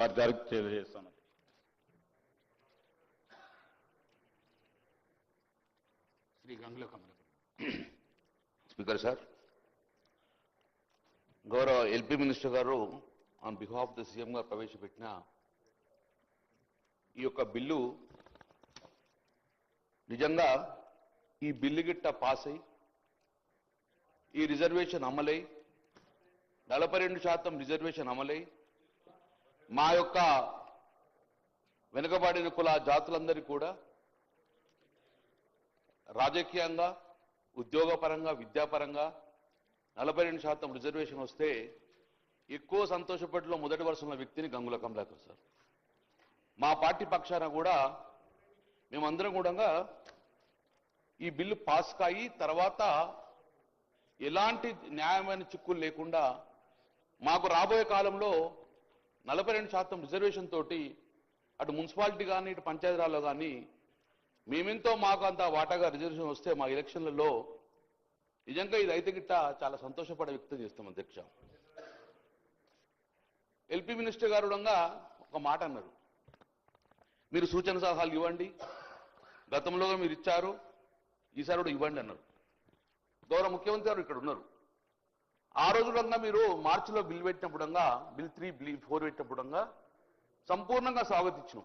వారి గారికి తెలియజేస్తాను. శ్రీ గంగుల కమల. స్పీకర్ సార్, గౌరవ ఎల్పీ మినిస్టర్ గారు ఆన్ బిహాఫ్ ద సీఎం గారు ప్రవేశపెట్టిన ఈ యొక్క బిల్లు నిజంగా ఈ బిల్లు గిట్ట పాస్ అయి ఈ రిజర్వేషన్ అమలై 42% రిజర్వేషన్ అమలై మా యొక్క వెనుకబడిన కుల జాతులందరికీ కూడా రాజకీయంగా, ఉద్యోగపరంగా, విద్యాపరంగా 42% రిజర్వేషన్ వస్తే ఎక్కువ సంతోషపడిలో మొదటి వరుసలో వ్యక్తిని గంగుల కమలాకర్ సార్. మా పార్టీ పక్షాన కూడా మేమందరం కూడా ఈ బిల్లు పాస్ కాయి తర్వాత ఎలాంటి న్యాయమైన చిక్కులు లేకుండా మాకు రాబోయే కాలంలో 42% రిజర్వేషన్ తోటి అటు మున్సిపాలిటీ కానీ ఇటు పంచాయతీరాల్లో కానీ మేమెంతో మాకు అంత వాటాగా రిజర్వేషన్ వస్తే మా ఎలక్షన్లలో నిజంగా ఇది అయితే గిట్ట చాలా సంతోషపడే వ్యక్తం చేస్తాం అధ్యక్ష. ఎల్పీ మినిస్టర్ గారు కూడా ఒక మాట అన్నారు, మీరు సూచన సలహాలు ఇవ్వండి, గతంలో మీరు ఇచ్చారు, ఈసారి కూడా ఇవ్వండి అన్నారు. గౌరవ ముఖ్యమంత్రి గారు ఇక్కడ ఉన్నారు. ఆ రోజు కూడా మీరు మార్చిలో బిల్ పెట్టినప్పుడు బిల్ 3, బిల్ 4 పెట్టినప్పుడు సంపూర్ణంగా స్వాగతించినాం.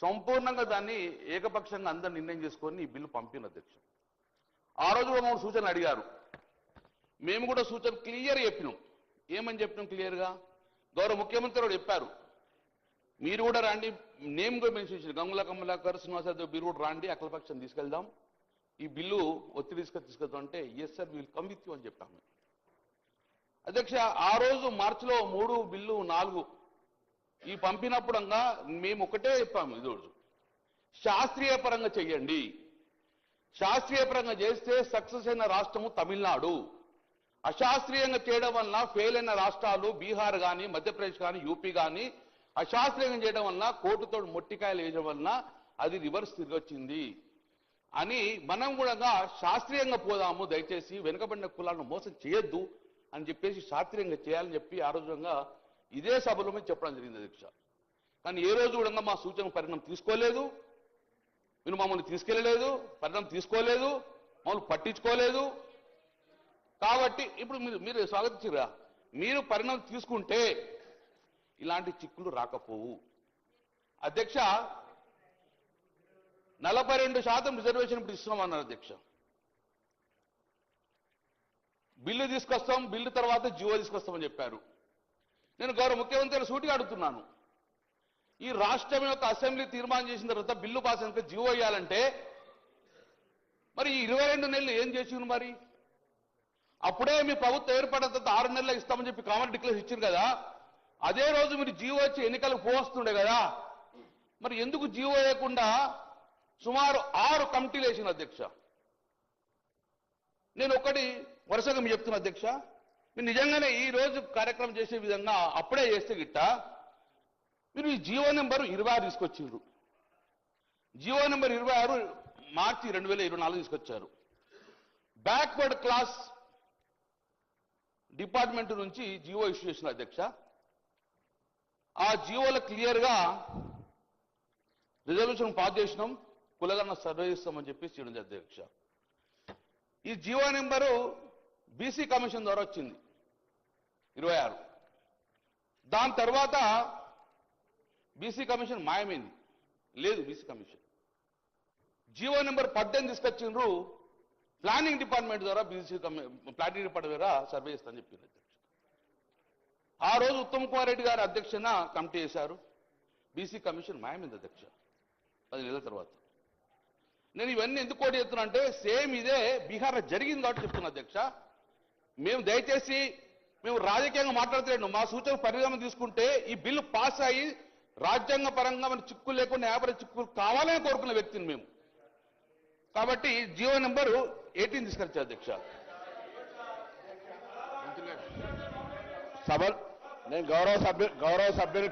సంపూర్ణంగా దాన్ని ఏకపక్షంగా అందరు నిర్ణయం చేసుకొని ఈ బిల్లు పంపిన అధ్యక్ష. ఆ రోజు కూడా మమ్మల్ని సూచనలు అడిగారు, మేము కూడా సూచన క్లియర్ చెప్పినాం. ఏమని చెప్పినాం క్లియర్గా? గౌరవ ముఖ్యమంత్రి కూడా చెప్పారు, మీరు కూడా రండి, నేమ్ కూడా మెన్షన్ చేశారు, గంగుల కమలాకర్, శ్రీనివాసరావు మీరు కూడా రండి, అఖిలపక్షం తీసుకెళ్దాం, ఈ బిల్లు ఒత్తిడి తీసుకెళ్తాం అంటే yes sir will come with you అని చెప్పాము అధ్యక్ష. ఆ రోజు మార్చిలో 3, బిల్లు 4 ఈ పంపినప్పుడు మేము ఒకటే చెప్పాము, ఈరోజు శాస్త్రీయ పరంగా చెయ్యండి. శాస్త్రీయ పరంగా చేస్తే సక్సెస్ అయిన రాష్ట్రము తమిళనాడు. అశాస్త్రీయంగా చేయడం వలన ఫెయిల్ అయిన రాష్ట్రాలు బీహార్ కానీ, మధ్యప్రదేశ్ కానీ, యూపీ కానీ అశాస్త్రీయంగా చేయడం వలన కోర్టుతో మొట్టికాయలు వేయడం వలన అది రివర్స్ తిరిగొచ్చింది అని మనం కూడా శాస్త్రీయంగా పోదాము, దయచేసి వెనుకబడిన కులాలను మోసం చేయొద్దు అని చెప్పేసి శాస్త్రీయంగా చేయాలని చెప్పి ఆ రోజుగా ఇదే సభలో మీద చెప్పడం జరిగింది అధ్యక్ష. కానీ ఏ రోజు కూడా మా సూచన పరిణామం తీసుకోలేదు, మీరు మమ్మల్ని తీసుకెళ్లలేదు, పరిణామం తీసుకోలేదు, మమ్మల్ని పట్టించుకోలేదు. కాబట్టి ఇప్పుడు మీరు స్వాగతించరా, మీరు పరిణామం తీసుకుంటే ఇలాంటి చిక్కులు రాకపోవు అధ్యక్ష. 42% రిజర్వేషన్ ఇప్పుడు ఇస్తున్నామన్నారు అధ్యక్ష. బిల్లు తీసుకొస్తాం, బిల్లు తర్వాత జీవో తీసుకొస్తామని చెప్పారు. నేను గౌరవ ముఖ్యమంత్రి సూటిగా అడుగుతున్నాను, ఈ రాష్ట్రం యొక్క అసెంబ్లీ తీర్మానం చేసిన తర్వాత బిల్లు పాస్ అయిన జీవో ఇవ్వాలంటే మరి ఈ 22 నెలలు ఏం చేసింది? మరి అప్పుడే మీ ప్రభుత్వం ఏర్పడిన తర్వాత 6 నెలలు ఇస్తామని చెప్పి కామన్ డిక్లేర్ ఇచ్చారు కదా, అదే రోజు మీరు జీవో వచ్చి ఎన్నికలకు పోవస్తుండే కదా, మరి ఎందుకు జీవో వేయకుండా సుమారు 6 కమిటీలు వేసిన అధ్యక్ష? నేను ఒకటి వరుసగా మీరు చెప్తున్నా అధ్యక్ష, మీరు నిజంగానే ఈ రోజు కార్యక్రమం చేసే విధంగా అప్పుడే చేస్తే గిట్ట మీరు ఈ జీవో నెంబర్ 26 తీసుకొచ్చారు. జీవో నెంబర్ 26 మార్చి 2024 తీసుకొచ్చారు. బ్యాక్వర్డ్ క్లాస్ డిపార్ట్మెంట్ నుంచి జీవో ఇష్యూ చేసిన అధ్యక్ష. ఆ జీవోలో క్లియర్గా రిజర్వేషన్ పాస్ చేసినాం, కులగన్న సర్వే చేస్తామని చెప్పి చేయడం అధ్యక్ష. ఈ జీవో నెంబరు బీసీ కమిషన్ ద్వారా వచ్చింది 26. దాని తర్వాత బీసీ కమిషన్ మాయమైంది, లేదు బీసీ కమిషన్. జీవో నెంబర్ 18 తీసుకొచ్చిండ్రు, ప్లానింగ్ డిపార్ట్మెంట్ ద్వారా ప్లానింగ్ డిపార్ట్మెంట్ ద్వారా సర్వే చేస్తామని చెప్పింది అధ్యక్ష. ఆ రోజు ఉత్తమ్ కుమార్ రెడ్డి గారి అధ్యక్షన కమిటీ చేశారు, బీసీ కమిషన్ మాయమైంది అధ్యక్ష 10 నెలల తర్వాత. నేను ఇవన్నీ ఎందుకు కోటి చెప్తున్నా అంటే సేమ్ ఇదే బీహార్లో జరిగింది కాబట్టి చెప్తున్నా అధ్యక్ష. మేము దయచేసి మేము రాజకీయంగా మాట్లాడుతున్నాం, మా సూచన పరిణామం తీసుకుంటే ఈ బిల్లు పాస్ అయ్యి రాజ్యాంగ పరంగా మన చిక్కులు లేకుండా 50 చిక్కులు కావాలని కోరుకున్న వ్యక్తిని మేము. కాబట్టి జీవో నెంబరు 18 తీసుకొచ్చారు అధ్యక్ష. సభ నేను గౌరవ సభ్యులు